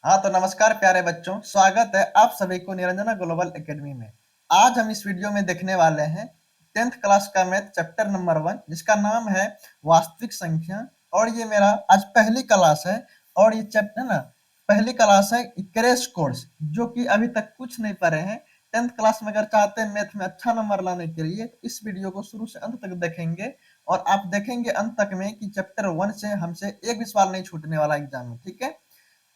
हाँ तो नमस्कार प्यारे बच्चों, स्वागत है आप सभी को निरंजना ग्लोबल एकेडमी में। आज हम इस वीडियो में देखने वाले हैं 10th क्लास का मैथ चैप्टर नंबर 1, जिसका नाम है वास्तविक संख्या। और ये मेरा आज पहली क्लास है और ये चैप्टर ना पहली क्लास है क्रैश कोर्स, जो कि अभी तक कुछ नहीं पढ़े हैं। 10th क्लास में अगर चाहते हैं मैथ में अच्छा नंबर लाने के लिए तो इस वीडियो को शुरू से अंत तक देखेंगे और आप देखेंगे अंत तक में कि चैप्टर 1 से हमसे एक भी सवाल नहीं छूटने वाला एग्जाम में, ठीक है।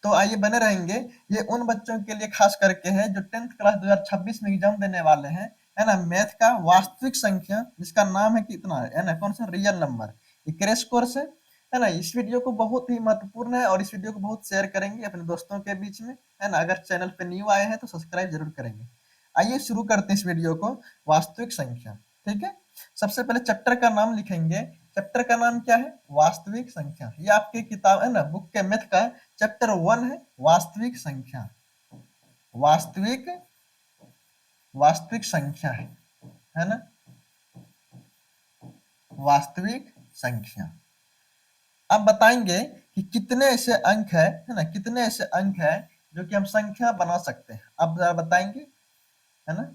तो आइए बने रहेंगे। ये उन बच्चों के लिए खास करके है जो 10th क्लास 2026 में एग्जाम देने वाले हैं, है ना। मैथ का वास्तविक संख्या, जिसका नाम है कितना है ना, कौन सा रियल नंबर, ये क्रैश कोर्स है ना। इस वीडियो को बहुत ही महत्वपूर्ण है और इस वीडियो को बहुत शेयर करेंगे अपने दोस्तों के बीच में, है ना। अगर चैनल पे न्यू आए हैं तो सब्सक्राइब जरूर करेंगे। आइए शुरू करते हैं इस वीडियो को। वास्तविक संख्या, ठीक है। सबसे पहले चैप्टर का नाम लिखेंगे। चैप्टर का नाम क्या है? वास्तविक संख्या। ये आपकी किताब है ना, बुक के मैथ का चैप्टर 1 है, वास्तविक संख्या। वास्तविक वास्तविक संख्या है ना, वास्तविक संख्या। अब बताएंगे कि कितने ऐसे अंक है ना, कितने ऐसे अंक है जो कि हम संख्या बना सकते हैं। अब जरा बताएंगे, है ना।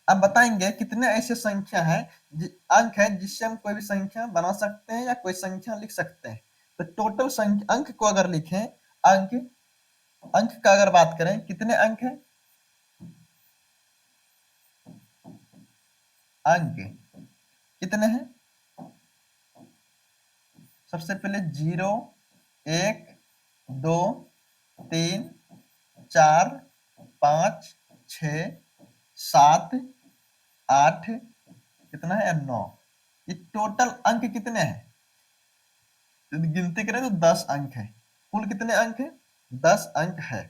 अब बताएंगे कितने ऐसे संख्या है, अंक है जिससे हम कोई भी संख्या बना सकते हैं या कोई संख्या लिख सकते हैं। तो टोटल संख्या अंक को अगर लिखें, अंक अंक का अगर बात करें, कितने अंक है? अंक कितने हैं? सबसे पहले 0, 1, 2, 3, 4, 5, 6, 7, 8, कितना है? 9। ये टोटल अंक कितने हैं? यदि गिनती करें तो 10 अंक है। कुल कितने अंक है? 10 अंक है।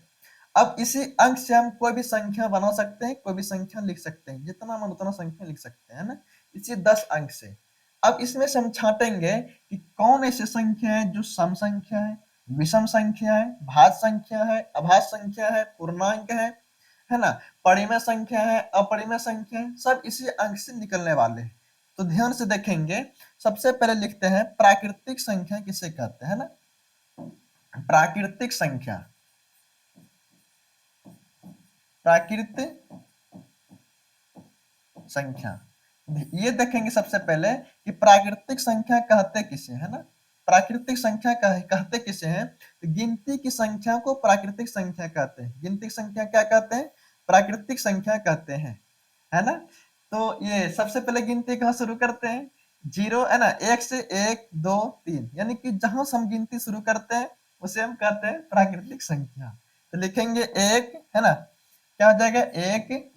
अब इसी अंक से हम कोई भी संख्या बना सकते हैं, कोई भी संख्या लिख सकते हैं, जितना मन उतना संख्या लिख सकते हैं ना, इसी 10 अंक से। अब इसमें से हम छांटेंगे कि कौन ऐसी संख्या है जो सम संख्या है, विषम संख्या है, भाज्य संख्या है, अभाज्य संख्या है, पूर्णांक है ना, परिमेय संख्या है, अपरिमेय संख्या है, सब इसी अंक से निकलने वाले हैं। तो ध्यान से देखेंगे। सबसे पहले लिखते हैं प्राकृतिक संख्या किसे कहते हैं ना। प्राकृतिक संख्या, प्राकृतिक संख्या। ये देखेंगे सबसे पहले कि प्राकृतिक संख्या कहते किसे, है ना। प्राकृतिक संख्या कहते किसे हैं? तो गिनती की संख्या को प्राकृतिक संख्या कहते हैं। गिनती की संख्या क्या कहते हैं? प्राकृतिक संख्या कहते हैं, है ना। तो ये सबसे पहले गिनती कहाँ शुरू करते हैं? 0, है ना, 1 से 1, 2, 3, यानी कि जहां से हम गिनती शुरू करते हैं उसे हम कहते हैं प्राकृतिक संख्या। तो लिखेंगे 1, है ना, क्या हो जाएगा? 1,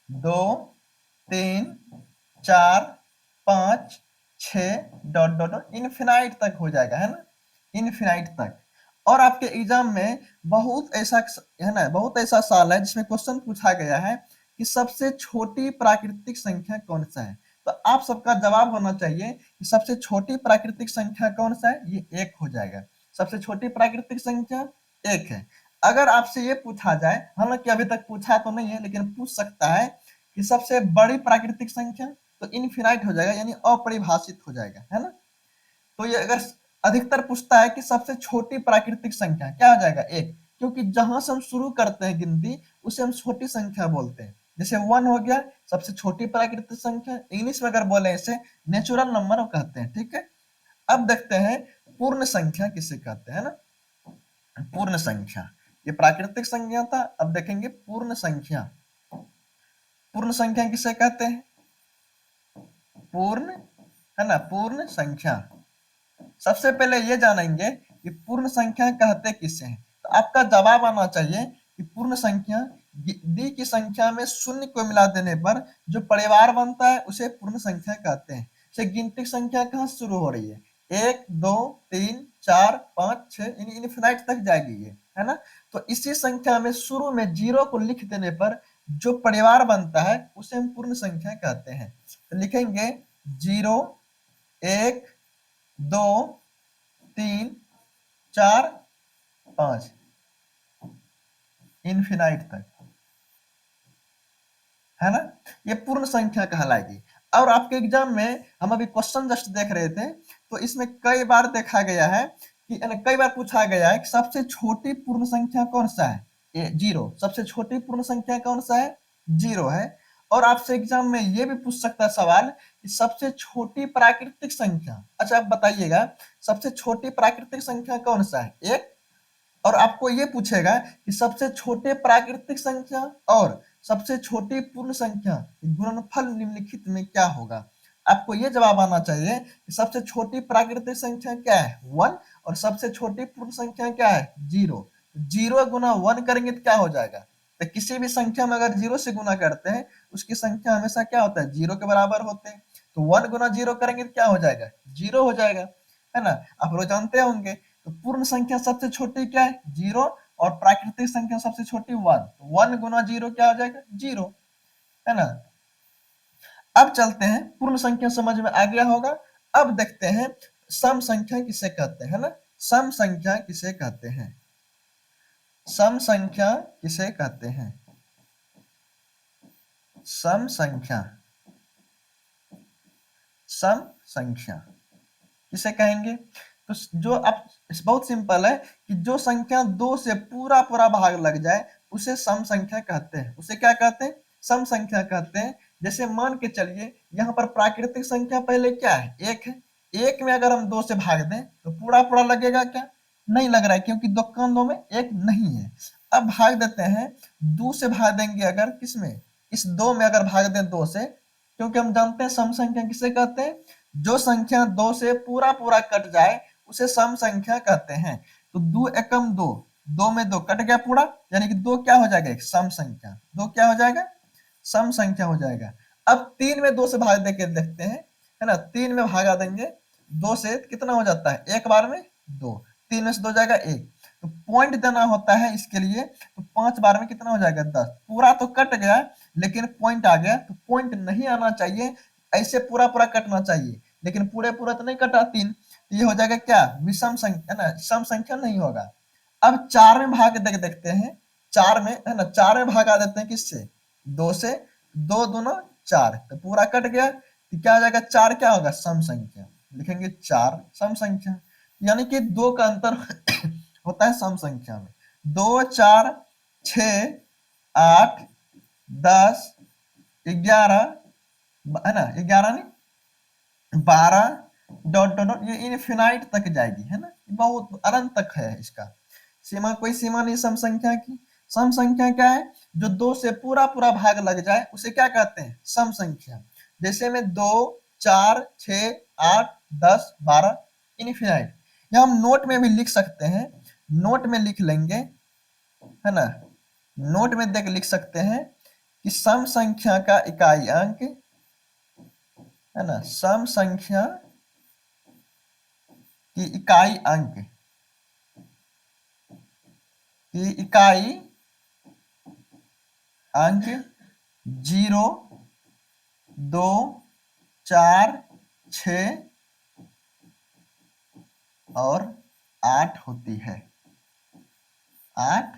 2, 3, 4, 5, 6, डॉट डॉट डॉट इनफिनाइट तक हो जाएगा, है ना, इनफिनाइट तक। और आपके एग्जाम में बहुत ऐसा, है ना, बहुत ऐसा साल है जिसमें क्वेश्चन पूछा गया है कि सबसे छोटी प्राकृतिक संख्या कौन सा है। तो आप सबका जवाब होना चाहिए कि सबसे छोटी प्राकृतिक संख्या कौन सा है? ये 1 हो जाएगा। सबसे छोटी प्राकृतिक संख्या 1 है। अगर आपसे ये पूछा जाए, हालांकि अभी तक पूछा तो नहीं है लेकिन पूछ सकता है कि सबसे बड़ी प्राकृतिक संख्या, तो इनफिनाइट हो जाएगा, यानी अपरिभाषित हो जाएगा, है ना। तो ये अगर अधिकतर पूछता है कि सबसे छोटी प्राकृतिक संख्या, क्या हो जाएगा? 1, क्योंकि जहां से हम शुरू करते हैं गिनती उसे हम छोटी संख्या बोलते हैं। जैसे 1 हो गया सबसे छोटी प्राकृतिक संख्या, इंग्लिश में अगर बोले इसे नेचुरल नंबर कहते हैं, ठीक है। अब देखते हैं पूर्ण संख्या किसे कहते हैं ना। पूर्ण संख्या, ये प्राकृतिक संख्या था, अब देखेंगे पूर्ण संख्या। पूर्ण संख्या किसे कहते हैं? पूर्ण, है ना, पूर्ण संख्या। सबसे पहले ये जानेंगे कि पूर्ण संख्या कहते किसे हैं। तो आपका जवाब आना चाहिए कि पूर्ण संख्या दी की संख्या में शून्य को मिला देने पर जो परिवार बनता है उसे पूर्ण संख्या कहते हैं। से गिनती संख्या कहाँ शुरू हो रही है? 1, 2, 3, 4, 5, 6, इनफिनाइट तक जाएगी ये, है ना। तो इसी संख्या में शुरू में 0 को लिख देने पर जो परिवार बनता है उसे हम पूर्ण संख्या कहते हैं। तो लिखेंगे 0, 1, 2, 3, 4, 5, इनफिनाइट तक, है ना। ये पूर्ण संख्या कहलाएगी। और आपके एग्जाम में हम अभी क्वेश्चन जस्ट देख रहे थे, तो इसमें कई बार देखा गया है कि कई बार पूछा गया है कि सबसे छोटी पूर्ण संख्या कौन सा है, जीरो। सबसे छोटी पूर्ण संख्या कौन सा है, जीरो है। और आपसे एग्जाम में ये भी पूछ सकता है सवाल कि सबसे छोटी प्राकृतिक संख्या, अच्छा आप बताइएगा सबसे छोटी प्राकृतिक संख्या कौन सा है, एक। और आपको ये पूछेगा कि सबसे छोटे प्राकृतिक संख्या और सबसे छोटी पूर्ण संख्या गुणनफल निम्नलिखित में क्या होगा। आपको ये जवाब आना चाहिए कि सबसे छोटी प्राकृतिक संख्या क्या है, वन, और सबसे छोटी पूर्ण संख्या क्या है, जीरो। जीरो गुना वन करेंगे तो क्या हो जाएगा, तो किसी भी संख्या में अगर जीरो से गुना करते हैं उसकी संख्या हमेशा क्या होता है, जीरो के बराबर होते हैं। तो वन गुना जीरो करेंगे तो क्या हो जाएगा, जीरो हो जाएगा, है ना। आप लोग जानते होंगे। तो पूर्ण संख्या सबसे छोटी क्या है, जीरो, और प्राकृतिक संख्या सबसे छोटी वन। तो वन गुना जीरो क्या हो जाएगा, जीरो, है ना। अब चलते हैं, पूर्ण संख्या समझ में आ गया होगा। अब देखते हैं सम संख्या किसे कहते हैं ना, सम संख्या किसे कहते हैं, सम संख्या किसे कहते हैं, सम संख्या, सम संख्या किसे कहेंगे। तो जो आप, बहुत सिंपल है कि जो संख्या दो से पूरा पूरा भाग लग जाए उसे सम संख्या कहते हैं, उसे क्या कहते हैं, सम संख्या कहते हैं। जैसे मान के चलिए यहाँ पर प्राकृतिक संख्या पहले क्या है, एक है। एक में अगर हम दो से भाग दें तो पूरा पूरा लगेगा क्या, नहीं लग रहा है, क्योंकि दो कंधों में एक नहीं है। अब भाग देते हैं, दो से भाग देंगे अगर, किसमें, इस दो में अगर भाग दें दो से, क्योंकि हम जानते हैं सम संख्या किसे कहते हैं, जो संख्या दो से पूरा पूरा कट जाए उसे सम संख्या कहते हैं। तो दो एकम दो, दो में दो कट गया पूरा, यानी कि दो क्या हो जाएगा, एक सम संख्या, दो क्या हो जाएगा, सम संख्या हो जाएगा। अब तीन में दो से भाग देके देखते हैं, है ना, तीन में भागा देंगे दो से, कितना हो जाता है, एक बार में दो, तीन में से दो जाएगा एक। तो पॉइंट देना होता है इसके लिए, तो पांच बार में कितना हो जाएगा, दस। पूरा तो कट गया लेकिन पॉइंट आ गया, तो पॉइंट नहीं आना चाहिए, ऐसे पूरा पूरा कटना चाहिए, लेकिन पूरे पूरा तो नहीं कटा तीन, तो ये हो जाएगा क्या, विषम संख्या, ना सम संख्या नहीं होगा। अब चार में भाग देख देखते हैं, चार में, है ना, चार में भागा देते हैं किससे, दो से, दो दूना चार, तो पूरा कट गया, तो क्या हो जाएगा, चार क्या होगा, सम संख्या, लिखेंगे चार सम संख्या। यानी कि दो का अंतर होता है सम संख्या में। दो, चार, छ, आठ, 10, 11, है ना, 11 नहीं, 12, डॉट डॉट डॉट, ये इनफिनाइट तक जाएगी, है ना, बहुत अनंत तक है इसका सीमा, कोई सीमा नहीं सम संख्या की। सम संख्या क्या है, जो दो से पूरा पूरा भाग लग जाए उसे क्या कहते हैं, सम संख्या। जैसे में दो, चार, छ, आठ, 10, 12, इनफिनाइट। या हम नोट में भी लिख सकते हैं, नोट में लिख लेंगे, है ना, नोट में देख लिख सकते हैं कि सम संख्या का इकाई अंक, है ना, सम संख्या की इकाई अंक, की इकाई अंक 0, 2, 4, 6 और 8 होती है, 8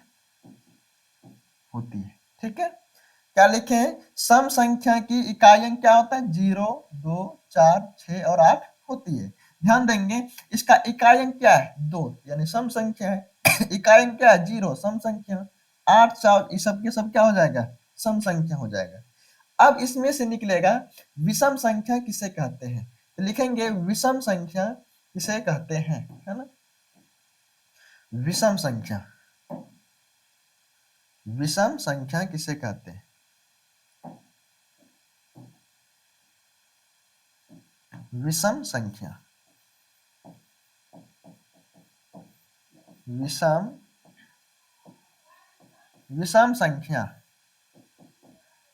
होती है, ठीक है। क्या लिखे हैं, सम संख्या की इकाई अंक क्या होता है, 0, 2, 4, 6 और 8 होती है। ध्यान देंगे इसका इकाई अंक क्या है, 2, यानी सम संख्या है। इकाई अंक क्या है, 0, सम संख्या। 8, 4, ये सब के सब क्या हो जाएगा, सम संख्या हो जाएगा। अब इसमें से निकलेगा विषम संख्या किसे कहते हैं, तो लिखेंगे विषम संख्या किसे कहते हैं, है ना, विषम संख्या, विषम संख्या किसे कहते हैं, विषम संख्या, विषम, विषम संख्या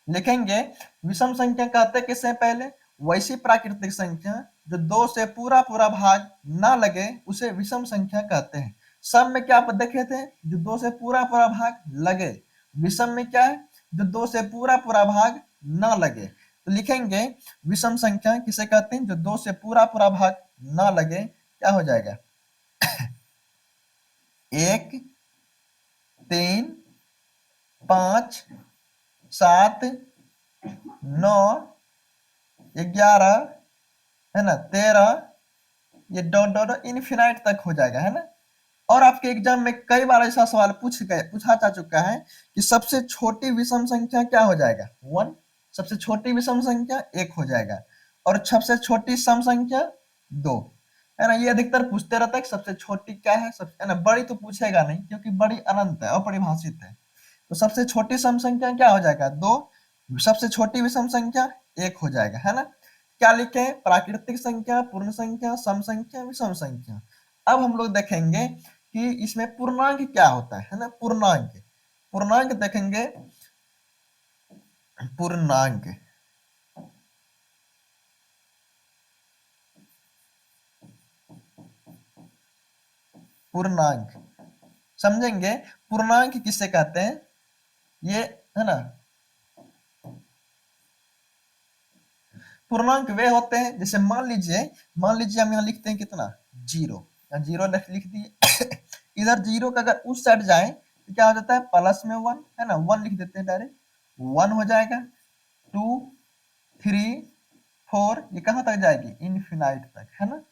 लिखेंगे। विषम संख्या कहते किसे, पहले वैसी प्राकृतिक संख्या जो दो से पूरा पूरा भाग ना लगे उसे विषम संख्या कहते हैं। सम में क्या आप देखे थे, जो दो से पूरा पूरा भाग लगे। विषम में क्या है, जो दो से पूरा पूरा भाग ना लगे। तो लिखेंगे विषम संख्या किसे कहते हैं, जो दो से पूरा पूरा भाग ना लगे, क्या हो जाएगा, 1, 3, 5, 7, 9, 11, है ना, 13, ये डॉट डॉट इनफिनाइट तक हो जाएगा, है ना। और आपके एग्जाम में कई बार ऐसा सवाल पूछा जा चुका है कि सबसे छोटी विषम संख्या क्या हो जाएगा, 1। सबसे छोटी विषम संख्या 1 हो जाएगा, और सबसे छोटी सम संख्या 2, है ना। ये अधिकतर पूछते रहता है कि सबसे छोटी क्या है, सब है ना। बड़ी तो पूछेगा नहीं, क्योंकि बड़ी अनंत है, अपरिभाषित है। तो सबसे छोटी सम संख्या क्या हो जाएगा, 2। सबसे छोटी विषम संख्या 1 हो जाएगा, है ना। क्या लिखे, प्राकृतिक संख्या, पूर्ण संख्या, सम संख्या, विषम संख्या। अब हम लोग देखेंगे कि इसमें पूर्णांक क्या होता है ना। पूर्णांक, पूर्णांक देखेंगे। पूर्णांक, पूर्णांक समझेंगे। पूर्णांक किसे कहते हैं, ये है ना। पूर्णांक वे होते हैं, जैसे मान लीजिए हम यहाँ लिखते हैं कितना, 0। जीरो लिख दिए इधर जीरो का अगर उस साइड जाए तो क्या हो जाता है, प्लस में 1, है ना। 1 लिख देते हैं डायरेक्ट, 1 हो जाएगा। 2, 3, 4, ये कहां तक जाएगी, इनफिनाइट तक, है ना।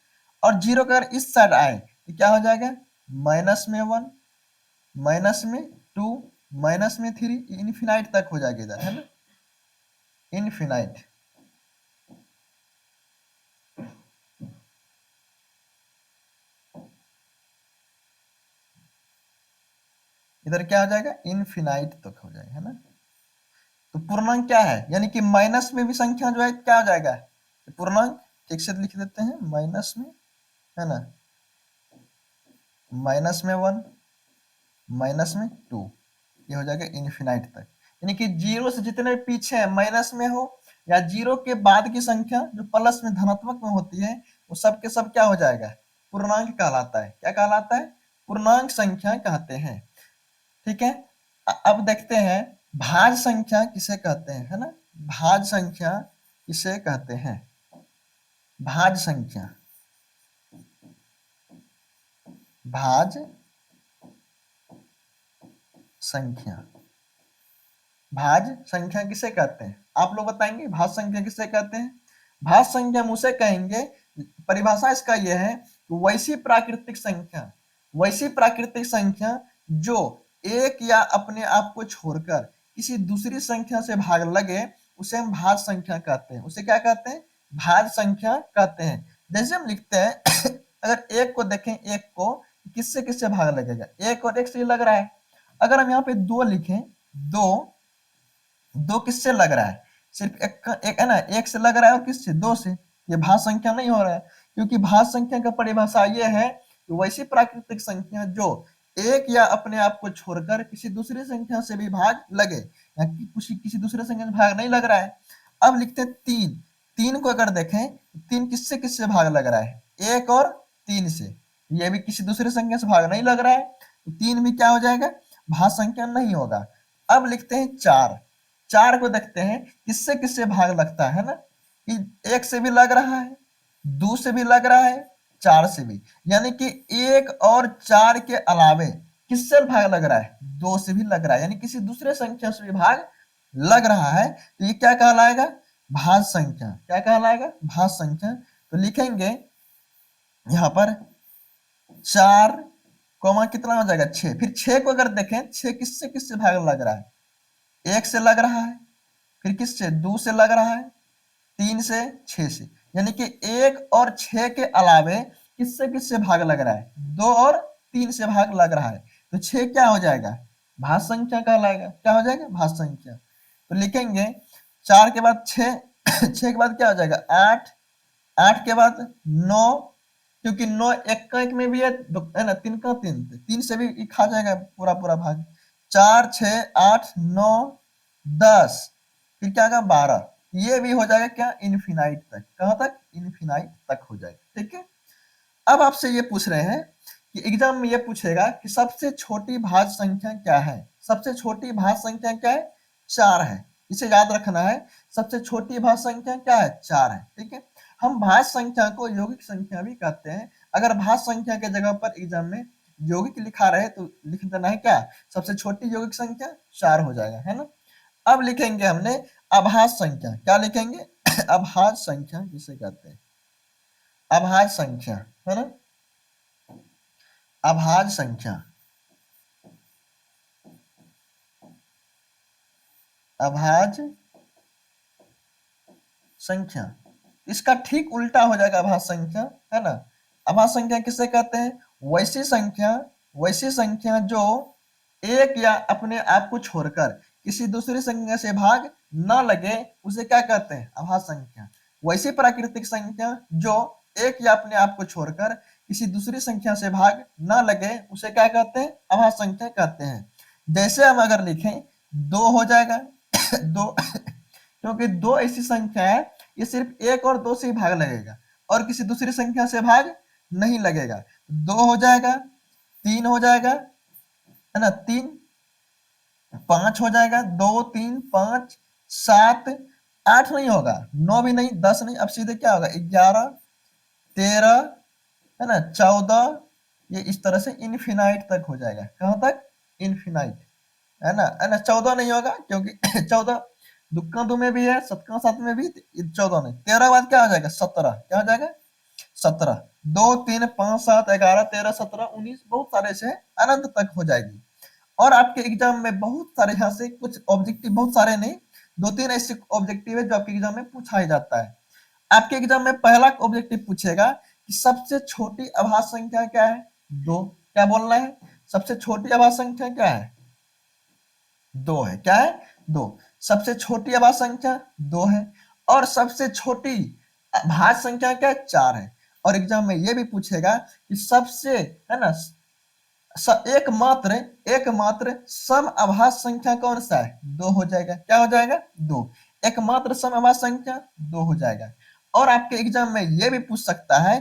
और जीरो का अगर इस साइड आए तो क्या हो जाएगा, माइनस में 1, माइनस में 2, माइनस में 3, इनफिनाइट तक हो जाएगा इधर, है ना। इनफिनाइट, इधर क्या हो जाएगा, इनफिनाइट तक हो जाएगा, है ना। तो पूर्णांक क्या है, यानी कि माइनस में भी संख्या जो है क्या हो जाएगा, पूर्णांक। ठीक से लिख देते हैं, माइनस में, है ना, माइनस में 1, माइनस में 2, ये हो जाएगा इनफिनाइट तक। यानी कि जीरो से जितने पीछे माइनस में हो, या जीरो के बाद की संख्या जो प्लस में धनात्मक में होती है, वो सब के सब क्या हो जाएगा, पूर्णांक कहलाता है। क्या कहलाता है, पूर्णांक संख्या कहते हैं। ठीक है। अब देखते हैं भाज्य संख्या किसे कहते हैं, है ना। भाज्य संख्या किसे कहते हैं, भाज्य संख्या, भाज्य संख्या, भाज्य संख्या किसे कहते हैं, आप लोग बताएंगे भाज्य संख्या किसे कहते हैं। भाज्य संख्या हम उसे कहेंगे, परिभाषा इसका यह है कि वैसी प्राकृतिक संख्या, वैसी प्राकृतिक संख्या जो एक या अपने आप को छोड़कर किसी दूसरी संख्या से भाग लगे, उसे हम भाज्य संख्या कहते हैं। उसे क्या कहते हैं, भाज्य संख्या कहते हैं। जैसे हम लिखते हैं अगर एक को देखें, एक को किससे किससे भाग लगेगा, एक और एक से लग रहा है। अगर हम यहाँ पे 2 लिखें, 2, 2 किससे लग रहा है, सिर्फ एक है ना, एक से लग रहा है, और किससे, 2 से। ये भाज्य संख्या नहीं हो रहा है, क्योंकि भाज्य संख्या का परिभाषा ये है कि वैसी प्राकृतिक संख्या जो एक या अपने आप को छोड़कर किसी दूसरी संख्या से भी भाग लगे, या किसी दूसरे संख्या से भाग नहीं लग रहा है। अब लिखते हैं 3। 3 को अगर देखें, 3 किससे किससे भाग लग रहा है, 1 और 3 से। ये भी किसी दूसरे संख्या से भाग नहीं लग रहा है, तो 3 भी क्या हो जाएगा, भाज्य संख्या नहीं होगा। अब लिखते हैं 4। 4 को देखते हैं किससे किससे भाग लगता है ना, कि 1 से भी लग रहा है, 2 से भी लग रहा है, 4 से भी। यानी कि 1 और 4 के अलावे किससे भाग लग रहा है, 2 से भी लग रहा है, यानी किसी दूसरे संख्या से भी भाग लग रहा है, तो ये क्या कहलाएगा, भाज्य संख्या। क्या कहलाएगा, भाज्य संख्या। तो लिखेंगे यहां पर 4 कोमा कितना हो जाएगा, 6। फिर 6 को अगर देखें, 6 किससे किससे भाग लग रहा है, 1 से लग रहा है, फिर किससे, 2 से लग रहा है, 3 से, 6 से। यानी कि 1 और 6 के अलावे किससे किससे भाग लग रहा है, 2 और 3 से भाग लग रहा है, तो 6 क्या हो जाएगा, भाज्य संख्या कहलाएगा। क्या हो जाएगा, भाज्य संख्या। तो लिखेंगे 4 के बाद 6 6 के बाद क्या हो जाएगा, 8, 8 के बाद 9, क्योंकि 9 एक का एक में भी है ना, 3 का 3, 3 से भी खा जाएगा पूरा पूरा भाग। 4, 6, 8, 9, 10, फिर क्या होगा, 12। ये भी हो जाएगा क्या, इनफिनाइट तक। कहां तक, इनफिनाइट तक हो जाएगा। ठीक है। अब आपसे ये पूछ रहे हैं कि एग्जाम में ये पूछेगा कि सबसे छोटी भाज्य संख्या क्या है। सबसे छोटी भाज्य संख्या क्या है, 4 है। इसे याद रखना है, सबसे छोटी भाज्य संख्या क्या है, 4 है। ठीक है। हम भाज्य संख्या को यौगिक संख्या भी कहते हैं। अगर भाज्य संख्या के जगह पर एग्जाम में यौगिक लिखा रहे तो लिख देना है क्या, सबसे छोटी यौगिक संख्या 4 हो जाएगा, है ना। अब लिखेंगे हमने अभाज्य संख्या। क्या लिखेंगे अभाज्य संख्या किसे कहते हैं, अभाज्य संख्या, है ना। अभाज्य संख्या, अभाज्य संख्या, इसका ठीक उल्टा हो जाएगा अभाज्य संख्या, है ना। अभाज्य संख्या किसे कहते हैं? वैसी संख्या जो एक या अपने आप को छोड़कर किसी दूसरी संख्या से भाग न लगे उसे क्या कहते हैं? अभाज्य संख्या। वैसी प्राकृतिक संख्या जो एक या अपने आप को छोड़कर किसी दूसरी संख्या से भाग न लगे उसे क्या कहते हैं? अभाज्य संख्या कहते हैं। जैसे हम अगर लिखें 2 हो जाएगा दो क्योंकि दो ऐसी संख्या है ये सिर्फ एक और दो से ही भाग लगेगा और किसी दूसरी संख्या से भाग नहीं लगेगा। 2 हो जाएगा, 3 हो जाएगा, है ना, 3, 5 हो जाएगा, 2, 3, 5, 7, 8 नहीं होगा, 9 भी नहीं, 10 नहीं, अब सीधे क्या होगा? 11, 13, है ना, 14, ये इस तरह से इनफिनाइट तक हो जाएगा। कहाँ तक? इनफिनाइट, है ना, 14 नहीं होगा क्योंकि 14 दुक्का दो में भी है, सतका सात में भी, 14 नहीं। 13 बाद क्या हो जाएगा? 17, क्या हो जाएगा? 17, 2, 3, 5, 7, 11, 13, 17, 19, बहुत सारे से अनंत तक हो जाएगी। और आपके एग्जाम में बहुत सारे यहाँ से कुछ ऑब्जेक्टिव, बहुत सारे नहीं, 2-3 ऐसे ऑब्जेक्टिव है जो आपके एग्जाम में पूछा ही जाता है। आपके एग्जाम में पहला ऑब्जेक्टिव पूछेगा कि सबसे छोटी अभाज्य संख्या क्या है? 2। क्या बोलना है? सबसे छोटी अभाज्य संख्या क्या है? 2 है। क्या है? 2। सबसे छोटी अभाज्य संख्या 2 है और सबसे छोटी भाज्य संख्या क्या है? 4 है। और एग्जाम में ये भी पूछेगा कि सबसे, है ना, एकमात्र एकमात्र सम अभाज्य संख्या कौन सा है? 2 हो जाएगा। क्या हो जाएगा? 2। एकमात्र सम अभाज्य संख्या 2 हो जाएगा। और आपके एग्जाम में ये भी पूछ सकता है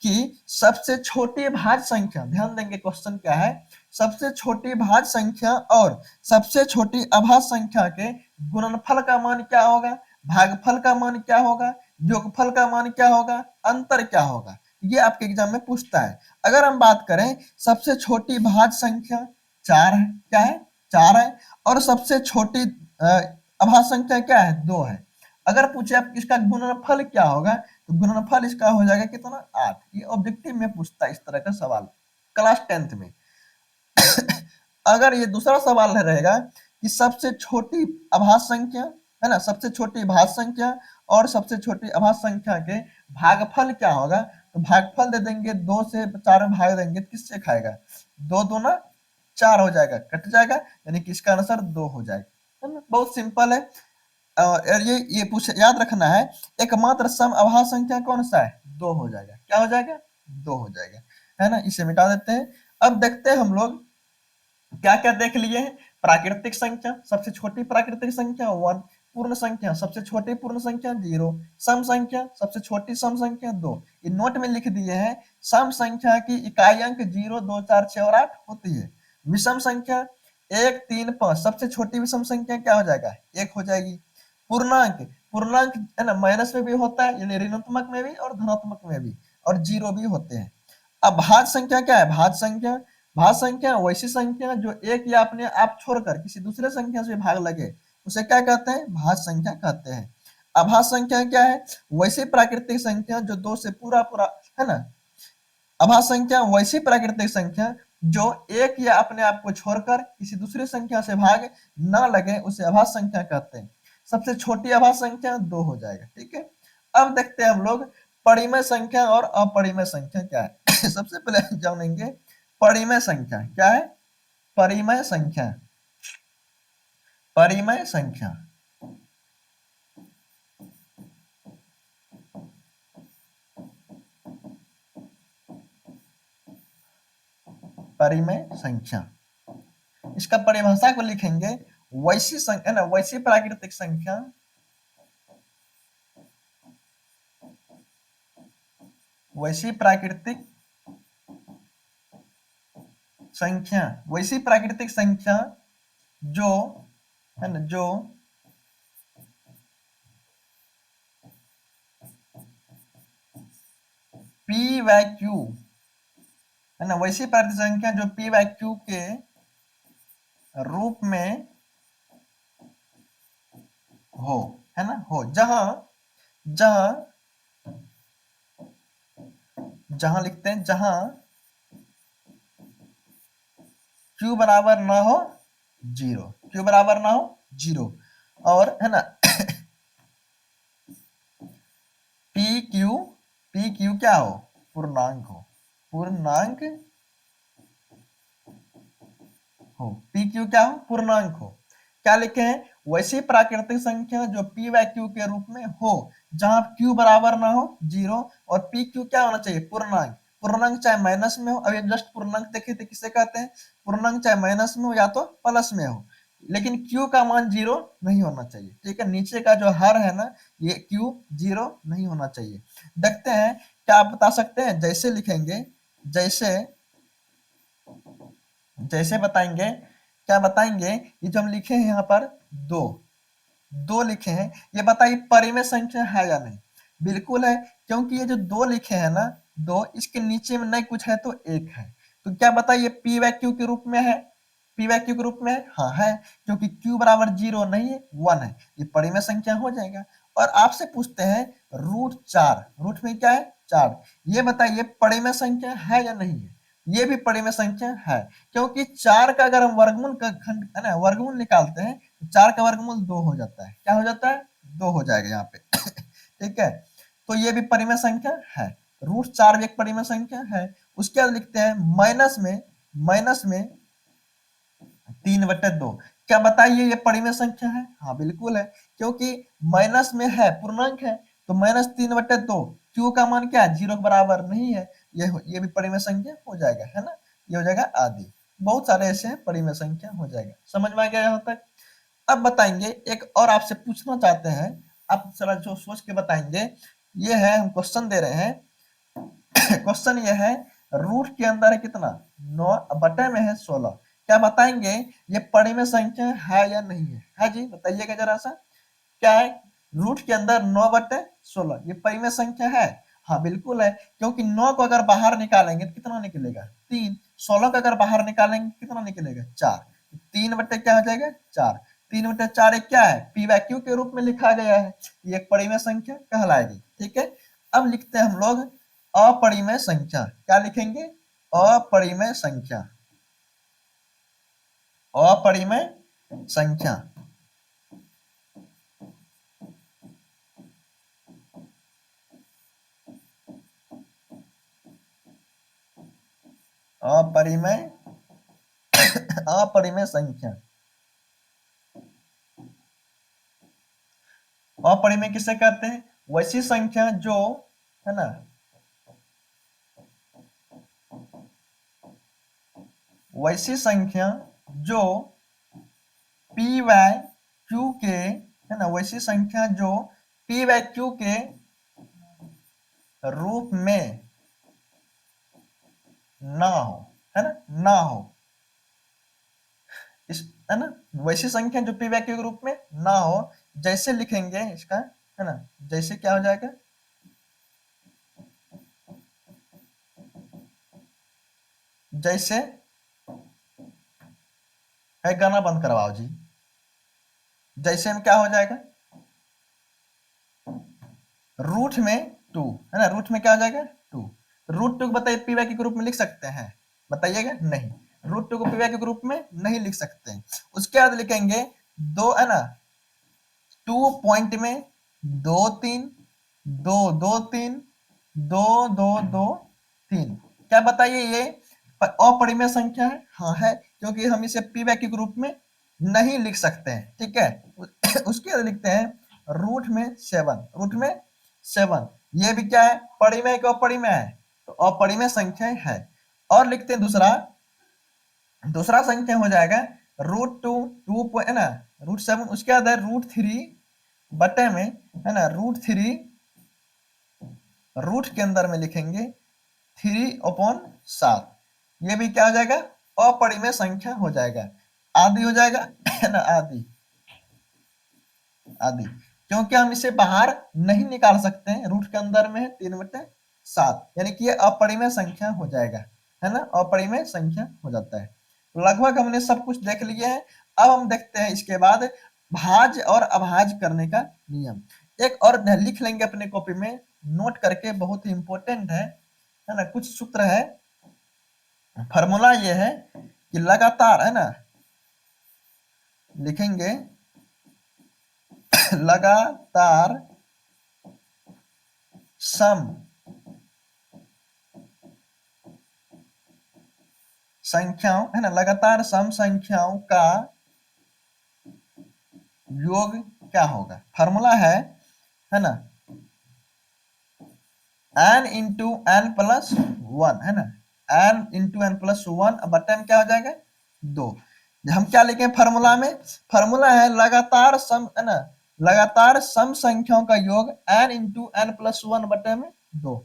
कि सबसे छोटी भाज्य संख्या, ध्यान देंगे क्वेश्चन क्या है, सबसे छोटी भाज्य संख्या और सबसे छोटी अभाज्य संख्या के गुणनफल का मान क्या होगा? भागफल का मान क्या होगा? योगफल का मान क्या होगा? अंतर क्या होगा? ये आपके एग्जाम में पूछता है। अगर हम बात करें, सबसे छोटी भाज्य संख्या 4 है। क्या है? 4 है। और सबसे छोटी अभाज्य संख्या क्या है? 2 है। अगर पूछे आप इसका गुणनफल क्या होगा, तो गुणनफल इसका हो जाएगा कितना? 8। ये ऑब्जेक्टिव में पूछता है इस तरह का सवाल, क्लास 10th में। अगर ये दूसरा सवाल रहेगा कि सबसे छोटी अभाज्य संख्या, है ना, सबसे छोटी भाज्य संख्या और सबसे छोटी अभाज्य संख्या के भागफल क्या होगा, तो भागफल दे देंगे, 2 से 4 में भाग देंगे, किससे खाएगा? 2 दूना 4 हो जाएगा, कट जाएगा, यानी कि इसका आंसर 2 हो जाएगा, है ना। बहुत सिंपल है। और ये पूछ याद रखना है, एकमात्र सम अभाज्य संख्या कौन सा है? 2 हो जाएगा। क्या हो जाएगा? 2 हो जाएगा, है ना। इसे मिटा देते हैं। अब देखते हैं हम लोग क्या क्या देख लिए हैं। प्राकृतिक संख्या, सबसे छोटी प्राकृतिक संख्या 1, पूर्ण संख्या सबसे छोटी पूर्ण संख्या 0, सम संख्या सबसे छोटी सम संख्या 2। ये नोट में लिख दिए हैं। सम संख्या की इकाई अंक 0, 2, 4, 6 और 8 होती है। विषम संख्या 1, 3, 5, सबसे छोटी विषम संख्या क्या हो जाएगा? 1 हो जाएगी। पूर्णांक, पूर्णांक, है ना, माइनस में भी होता है, यानी ऋणात्मक में भी और धनात्मक में भी, और 0 भी होते हैं। अब भाज्य संख्या क्या है? भाज्य संख्या, भाज्य संख्या वैसी संख्या जो एक या अपने आप छोड़कर किसी दूसरे संख्या से भाग लगे उसे क्या कहते हैं? भाज्य संख्या कहते हैं। अभाज्य संख्या क्या है? वैसी प्राकृतिक संख्या जो 2 से पूरा पूरा, है ना, अभाज्य संख्या वैसी प्राकृतिक संख्या जो एक या अपने आप को छोड़कर किसी दूसरी संख्या से भाग न लगे उसे अभाज्य संख्या कहते हैं। सबसे छोटी अभाज्य संख्या 2 हो जाएगा। ठीक है। अब देखते हैं हम लोग परिमेय संख्या और अपरिमेय संख्या क्या है। सबसे पहले जानेंगे परिमेय संख्या क्या है। परिमेय संख्या, परिमेय संख्या, परिमेय संख्या, इसका परिभाषा को लिखेंगे वैसी संख्या, ना, वैसी प्राकृतिक संख्या, वैसी प्राकृतिक संख्या, वैसी प्राकृतिक संख्या जो, है ना, जो पी वाई क्यू, है ना, वैसी प्राकृतिक संख्या जो पी वाई क्यू के रूप में हो, है ना, हो, जहां जहां जहां लिखते हैं, जहां क्यू बराबर ना हो जीरो, क्यू बराबर ना हो जीरो, और है ना पी क्यू, पी क्यू क्या हो, पूर्णांक हो, पूर्णांक हो, पी क्यू क्या हो, पूर्णांक हो। क्या लिखे हैं, वैसी प्राकृतिक संख्या जो पी व क्यू के रूप में हो, जहां क्यू बराबर ना हो जीरो, और पी क्यू क्या होना चाहिए, पूर्णांक। पूर्णांक चाहे माइनस में हो, अभी जस्ट पूर्णांक देखे थे किसे कहते हैं, पूर्णांक चाहे माइनस में हो या तो प्लस में हो, लेकिन क्यू का मान जीरो नहीं होना चाहिए। ठीक है, नीचे का जो हर है ना, ये क्यू जीरो नहीं होना चाहिए। देखते हैं क्या आप बता सकते हैं, जैसे लिखेंगे, जैसे जैसे बताएंगे, क्या बताएंगे, ये जो हम लिखे हैं यहाँ पर दो, दो लिखे हैं, ये बताइए परिमेय संख्या है या नहीं। बिल्कुल है, क्योंकि ये जो दो लिखे हैं ना, दो, इसके नीचे में नहीं कुछ है तो एक है, तो क्या बताइए पी व क्यू के रूप में है, पी व क्यू के रूप में है, हाँ है, क्योंकि क्यू बराबर जीरो नहीं है, वन है, ये परिमेय संख्या हो जाएगा। और आपसे पूछते हैं रूट चार, रूट में क्या है, चार, ये बताइए परिमेय संख्या है या नहीं है, ये भी परिमेय संख्या है, क्योंकि चार का अगर हम वर्गमूल का खंड है ना, वर्गमूल निकालते हैं, चार का वर्गमूल दो हो जाता है, क्या हो जाता है, दो हो जाएगा यहाँ पे ठीक है, तो ये भी परिमेय संख्या है, रूट चार भी एक परिमेय संख्या है। उसके बाद लिखते हैं माइनस में, माइनस में 3/2, क्या बताइए ये परिमेय संख्या है, हाँ बिल्कुल है, क्योंकि माइनस में है, पूर्णांक है, तो -3/2, क्यू का मान क्या है, जीरो के बराबर नहीं है, ये भी परिमेय संख्या हो जाएगा, है ना, ये हो जाएगा आदि। बहुत सारे ऐसे हैं, परिमेय संख्या हो जाएगा। समझ में आ गया यहाँ तक। अब बताएंगे, एक और आपसे पूछना चाहते हैं, आप जरा जो सोच के बताएंगे, ये है हम क्वेश्चन दे रहे हैं क्वेश्चन ये है, रूट के अंदर है कितना, 9, बटे में है 16, क्या बताएंगे ये परिमेय संख्या है या नहीं है जी, बताइएगा जरा सा, क्या है, रूट के अंदर 9/16, ये परिमेय संख्या है, हाँ बिल्कुल है, क्योंकि 9 को अगर बाहर निकालेंगे तो कितना निकलेगा, 3, 16 को अगर बाहर निकालेंगे कितना निकलेगा, 4, 3 बटे क्या हो जाएगा, 4, 3/4 क्या है, पी व क्यू के रूप में लिखा गया है, ये एक परिमेय संख्या कहलाएगी। ठीक है, अब लिखते हैं हम लोग अपरिमेय संख्या, क्या लिखेंगे, अपरिमेय संख्या, अपरिमेय संख्या, अपरिमेय अपरिमेय संख्या, अपरिमेय किसे कहते हैं, वैसी संख्या जो है ना, वैसी संख्या जो पी वाई क्यू के, है ना, वैसी संख्या जो पी वाई क्यू के रूप में ना हो, है ना, ना हो, इस, है ना, वैसी संख्या जो पी वाई क्यू के रूप में ना हो, जैसे लिखेंगे इसका, है ना, जैसे क्या हो जाएगा, जैसे है, गाना बंद करवाओ जी, जैसे में क्या हो जाएगा, रूट में टू, है ना, रूट में क्या हो जाएगा, टू, रूट टू को बताइए पी वाई के ग्रुप में लिख सकते हैं, बताइएगा, नहीं, रूट टू को पी वाई के ग्रुप में नहीं लिख सकते हैं। उसके बाद लिखेंगे दो, है ना, 2 पॉइंट में 2 3, 2 2 3, 2 2 2 3, क्या बताइए ये अपरिमेय संख्या है, हाँ है, क्योंकि हम इसे पी वाई के ग्रुप में नहीं लिख सकते हैं। ठीक है उसके बाद लिखते हैं रूट में 7, रूट में 7, ये भी क्या है, परिमेय का अपरिमेय है, तो अपरिमेय संख्या है। और लिखते हैं दूसरा, दूसरा संख्या हो जाएगा रूट 2, है ना, रूट 7, उसके बाद है रूट 3 बटे में, है ना, रूट 3, रूट के अंदर में लिखेंगे 3/7, ये भी क्या हो जाएगा, अपरिमेय संख्या हो जाएगा, आदि हो जाएगा है ना, आदि, आदि, क्योंकि हम इसे बाहर नहीं निकाल सकते हैं, रूट के अंदर में है 3/7, यानी कि ये अपरिमेय संख्या हो जाएगा, है ना, अपरिमेय संख्या हो जाता है। लगभग हमने सब कुछ देख लिया है। अब हम देखते हैं इसके बाद भाज्य और अभाज्य करने का नियम, एक और लिख लेंगे अपने कॉपी में नोट करके, बहुत ही इंपॉर्टेंट है ना, कुछ सूत्र है, फॉर्मूला ये है कि लगातार, है ना, लिखेंगे लगातार सम संख्याओं, है ना, लगातार सम संख्याओं का योग क्या होगा। फॉर्मूला है ना, n into n plus one, है ना, n into n plus one बटन क्या हो जाएगा 2। हम क्या लिखें फॉर्मूला में, फॉर्मूला है लगातार सम, है ना, लगातार सम संख्याओं का योग n into n plus one बटे में 2।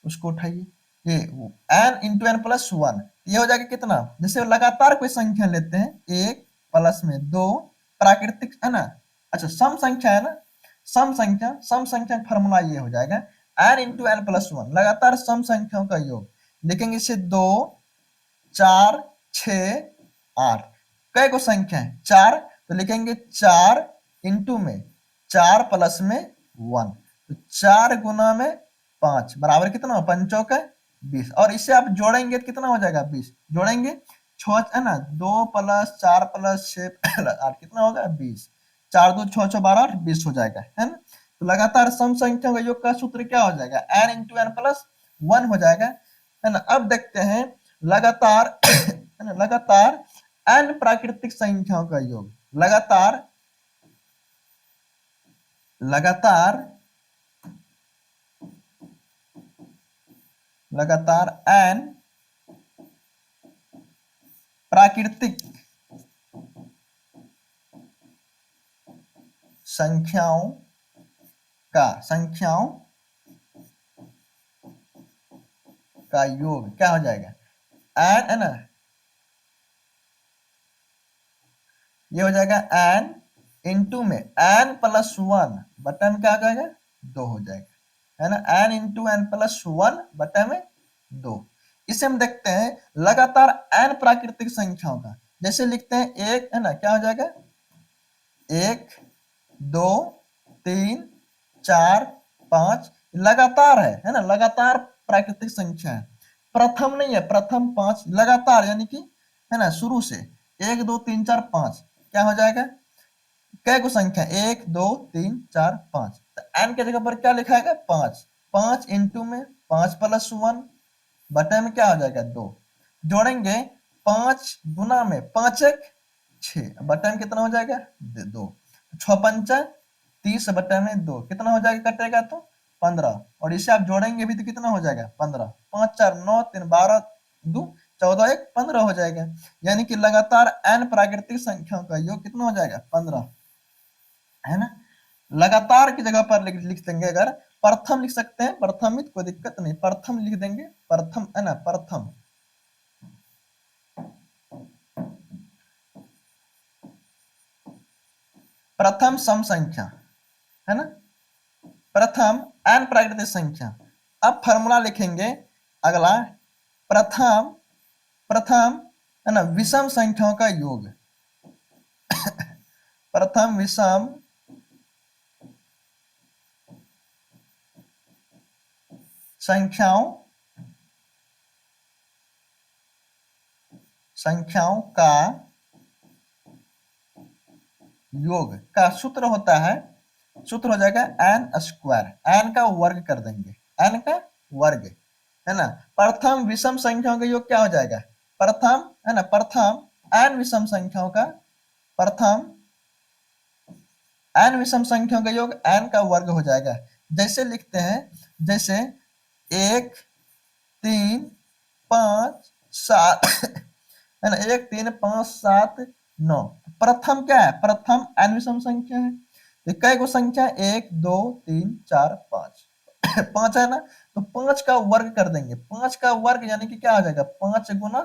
उसको उठाइए, ये n into n plus one, ये हो जाएगा कितना, जैसे लगातार कोई संख्या लेते हैं 1 प्लस में 2 प्राकृतिक, है ना, अच्छा सम संख्या है ना, सम संख्या का फॉर्मूला ये हो जाएगा n into n plus one, लगातार सम संख्याओं का योग। लिखेंगे इसे 2 4 6 8, कई को संख्या है 4, तो लिखेंगे 4 इंटू में 4 प्लस में 1, तो 4 गुना में 5 बराबर कितना, पंचों का 20, और इसे आप जोड़ेंगे तो कितना हो जाएगा 20, जोड़ेंगे 6, है ना, 2 प्लस 4 प्लस 6 प्लस 8 कितना होगा 20, 4 2 6 6 12 20 हो जाएगा, है ना। तो लगातार सम संख्याओं का योग का सूत्र क्या हो जाएगा, n into n plus one हो जाएगा, है ना। अब देखते हैं लगातार है ना, लगातार n प्राकृतिक संख्याओं का योग, लगातार लगातार लगातार n प्राकृतिक संख्याओं का योग क्या हो जाएगा, n, है ना, ये हो जाएगा n इंटू में n प्लस वन बटा में क्या हो जाएगा 2 हो जाएगा, है ना, n into n plus one बटा में 2। इसे हम देखते हैं लगातार n प्राकृतिक संख्याओं का, जैसे लिखते हैं एक, है ना, क्या हो जाएगा 1 2 3 4 5, लगातार है ना, लगातार प्राकृतिक संख्या है, प्रथम नहीं है, प्रथम 5 लगातार यानी कि, है ना, शुरू से 1 2 3 4 5 क्या हो जाएगा, कै को संख्या 1 2 3 4 5, तो n के जगह पर क्या लिखाएगा 5, 5 इंटू में 5 प्लस वन बटे में क्या हो जाएगा 2, जोड़ेंगे 5 गुना में 5 1 6 बटे में कितना हो जाएगा 2, 6 पंचा 30 बटे में 2 कितना हो जाएगा, कटेगा तो 15, और इसे आप जोड़ेंगे भी तो कितना हो जाएगा 15, 5 4 9 3 12 2 14 1 15 हो जाएगा, यानी कि लगातार n प्राकृतिक संख्याओं का योग कितना हो जाएगा 15, है ना। लगातार की जगह पर लिख देंगे, अगर प्रथम लिख सकते हैं, प्रथमित कोई दिक्कत नहीं, प्रथम लिख देंगे, प्रथम, है ना, प्रथम, प्रथम सम संख्या, है ना, प्रथम n प्राकृतिक संख्या। अब फॉर्मूला लिखेंगे अगला, प्रथम प्रथम, है ना, विषम संख्याओं का योग, प्रथम विषम संख्याओं का योग का सूत्र होता है, सूत्र हो जाएगा n स्क्वायर, n का वर्ग कर देंगे, n का वर्ग, है ना। प्रथम विषम संख्याओं का योग क्या हो जाएगा, प्रथम, है ना, प्रथम n विषम संख्याओं का, प्रथम n विषम संख्याओं का योग n का वर्ग हो जाएगा, जैसे लिखते हैं, जैसे 1 3 5 7 है ना, 1 3 5 7 9, प्रथम क्या है, प्रथम n विषम संख्या है, तो कई को संख्या 1 2 3 4 5 5 है ना, तो 5 का वर्ग कर देंगे, 5 का वर्ग यानी कि क्या हो जाएगा 5 गुना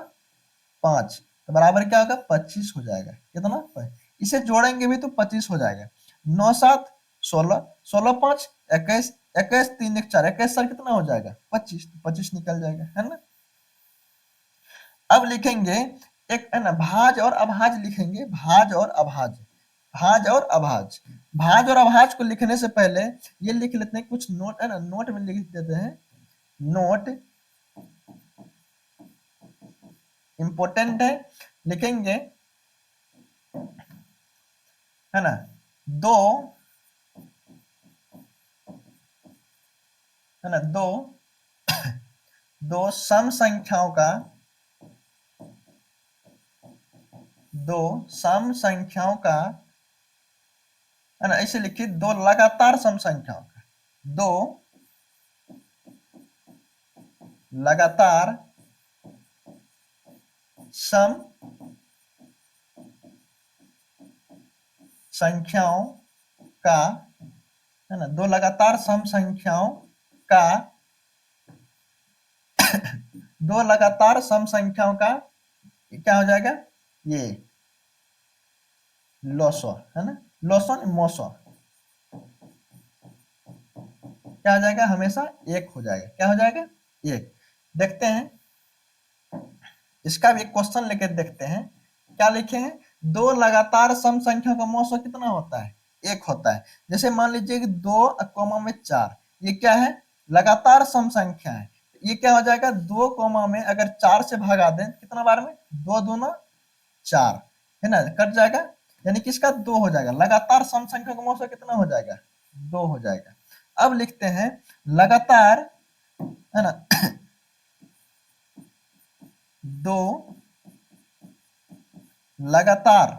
5, तो बराबर क्या होगा 25 हो जाएगा, कितना, इसे जोड़ेंगे भी तो 25 हो जाएगा, 9 7 16, 16 5 21, 21 3 1 4, 21 सर कितना हो जाएगा 25, 25 निकल जाएगा, है ना। अब लिखेंगे एक, है ना, भाज और अभाज लिखेंगे, भाज और अभाज, भाज और अभाज, भाज और अभाज को लिखने से पहले ये लिख लेते हैं कुछ नोट, है ना, नोट में लिख देते हैं, नोट इंपॉर्टेंट है, लिखेंगे, है ना, दो, है ना, दो सम संख्याओं का, दो सम संख्याओं का, है ना, ऐसे लिखिए, दो लगातार सम संख्याओं का, दो लगातार सम संख्याओं का, है ना, दो लगातार सम संख्याओं का, दो लगातार सम संख्याओं का क्या हो जाएगा, ये लॉसो, है ना, लॉसो मोसो क्या हो जाएगा, हमेशा एक हो जाएगा, क्या हो जाएगा, एक। देखते हैं, इसका भी एक क्वेश्चन लेके देखते हैं, क्या लिखे हैं, दो लगातार सम संख्या का मौसो कितना होता है, एक होता है। जैसे मान लीजिए कि 2, 4, ये क्या है, लगातार सम संख्या है, ये क्या हो जाएगा, 2, में अगर 4 से भगा दें कितना बार में, 2 दूना 4, है ना, कट जाएगा, यानी कि इसका 2 हो जाएगा, लगातार सम संख्या का मौसो कितना हो जाएगा, 2 हो जाएगा। अब लिखते हैं लगातार, है ना, दो लगातार,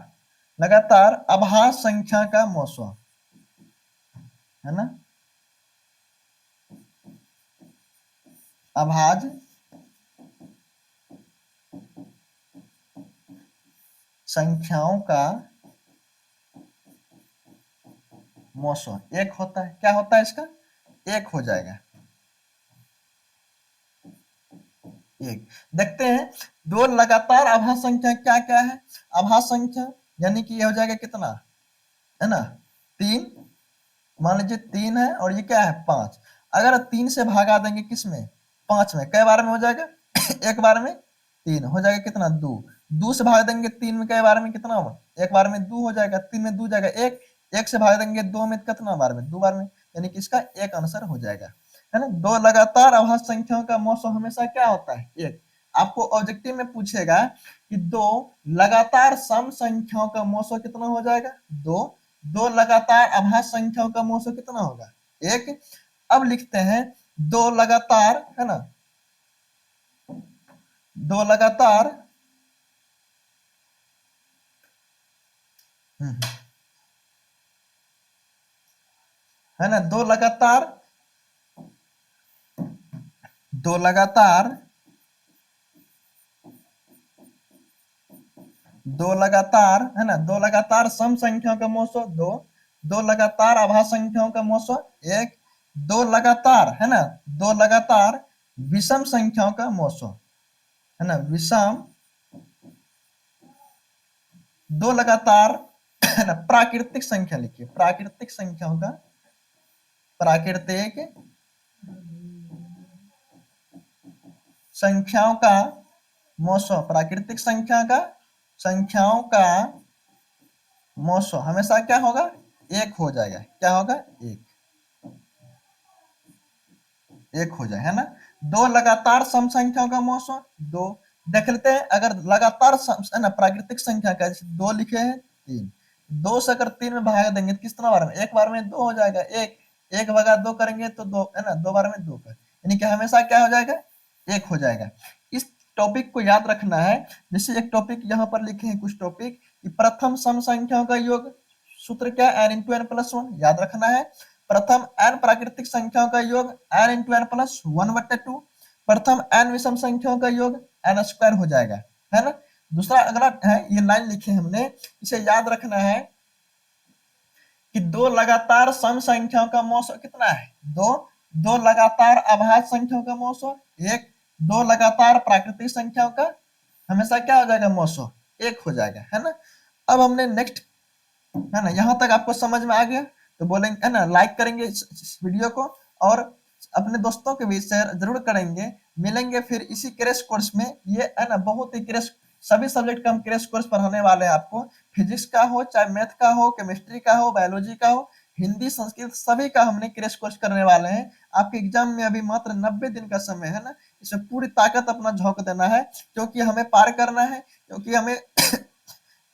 लगातार अभाज्य संख्या का मौसो, है ना, अभाज्य संख्याओं का मौसो एक होता है, क्या होता है इसका, एक हो जाएगा, एक। देखते हैं, दो लगातार अभाज्य संख्या क्या क्या है, अभाज्य संख्या यानी कि ये हो जाएगा कितना, है ना, 3, मान लीजिए 3 है और ये क्या है 5, अगर 3 से भागा देंगे किसमें, 5 में, कई बार में हो जाएगा एक बार में 3 हो जाएगा, कितना 2, 2 से भाग देंगे 3 में, कई बार में कितना होगा, एक बार में 2 हो जाएगा, 3 में 2 जाएगा 1, 1 से भाग देंगे 2 में, कितना बार में, 2 बार में, यानी कि इसका एक आंसर हो जाएगा, है ना। दो लगातार अभाज्य संख्याओं का मौसो हमेशा क्या होता है, एक। आपको ऑब्जेक्टिव में पूछेगा कि दो लगातार सम संख्याओं का मौसो कितना हो जाएगा, दो, दो लगातार अभाज्य संख्याओं का मौसो कितना होगा, एक। अब लिखते हैं दो लगातार, है ना, दो लगातार, है ना, दो लगातार, दो लगातार, है ना, दो लगातार सम संख्याओं का मौसो दो, दो लगातार अभाज्य संख्याओं का मौसो एक, दो लगातार, है ना, दो लगातार विषम संख्याओं का मौसो, है ना, विषम, दो लगातार, है ना, प्राकृतिक संख्या लिखिए, प्राकृतिक संख्याओं का, प्राकृतिक संख्याओं का मौसो, प्राकृतिक संख्याओं का मौसो हमेशा क्या होगा, एक हो जाएगा, क्या होगा, एक, एक हो जाए, है ना। दो लगातार सम संख्याओं का मौसो दो, देख लेते हैं, अगर लगातार है ना, प्राकृतिक संख्या का, जैसे 2 लिखे हैं 3, 2 से अगर 3 में भाग देंगे तो कितना बार में, एक बार में 2 हो जाएगा, एक, एक भगा 2 करेंगे तो 2, है ना, 2 बार में 2 का, यानी कि हमेशा क्या हो जाएगा, एक हो जाएगा। इस टॉपिक को याद रखना है, जैसे एक टॉपिक यहाँ पर लिखे हैं, कुछ टॉपिक, प्रथम सम संख्याओं का योग सूत्र क्या, n into n plus one, याद रखना है। प्रथम n प्राकृतिक संख्याओं का योग n into n plus one बट्टे टू, प्रथम n विषम संख्याओं का योग n स्क्वायर हो जाएगा, है ना। दूसरा अगला है, ये लाइन लिखे हमने, इसे याद रखना है कि दो लगातार सम संख्याओं का मौसो कितना है, दो, दो लगातार अभाज्य संख्याओं का मौसो एक, दो लगातार प्राकृतिक संख्याओं का हमेशा क्या हो जाएगा, मौसो एक हो जाएगा, है ना। अब हमने नेक्स्ट, है ना, यहाँ तक आपको समझ में आ गया, तो बोलेंगे, है ना, लाइक करेंगे इस वीडियो को, और अपने दोस्तों के बीच शेयर जरूर करेंगे। मिलेंगे फिर इसी क्रैश कोर्स में, ये है ना, बहुत ही क्रैश, सभी सब्जेक्ट का हम क्रैश कोर्स पढ़ाने वाले हैं आपको, फिजिक्स का हो, चाहे मैथ का हो, केमिस्ट्री का हो, बायोलॉजी का हो, हिंदी, संस्कृत, सभी का हमने क्रैश कोर्स करने वाले हैं। आपके एग्जाम में अभी मात्र 90 दिन का समय है ना, इसमें पूरी ताकत अपना झोंक देना है, क्योंकि हमें पार करना है, क्योंकि हमें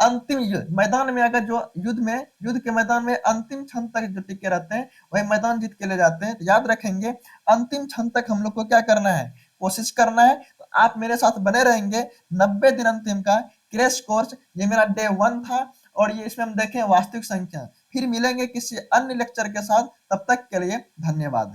अंतिम युद्ध मैदान में, अगर जो युद्ध के मैदान में अंतिम क्षण तक जो टिके रहते हैं वही मैदान जीत के ले जाते हैं। तो याद रखेंगे, अंतिम क्षण तक हम लोग को क्या करना है, कोशिश करना है। तो आप मेरे साथ बने रहेंगे 90 दिन अंतिम का क्रैश कोर्स। ये मेरा डे 1 था और ये इसमें हम देखें वास्तविक संख्या। फिर मिलेंगे किसी अन्य लेक्चर के साथ, तब तक के लिए धन्यवाद।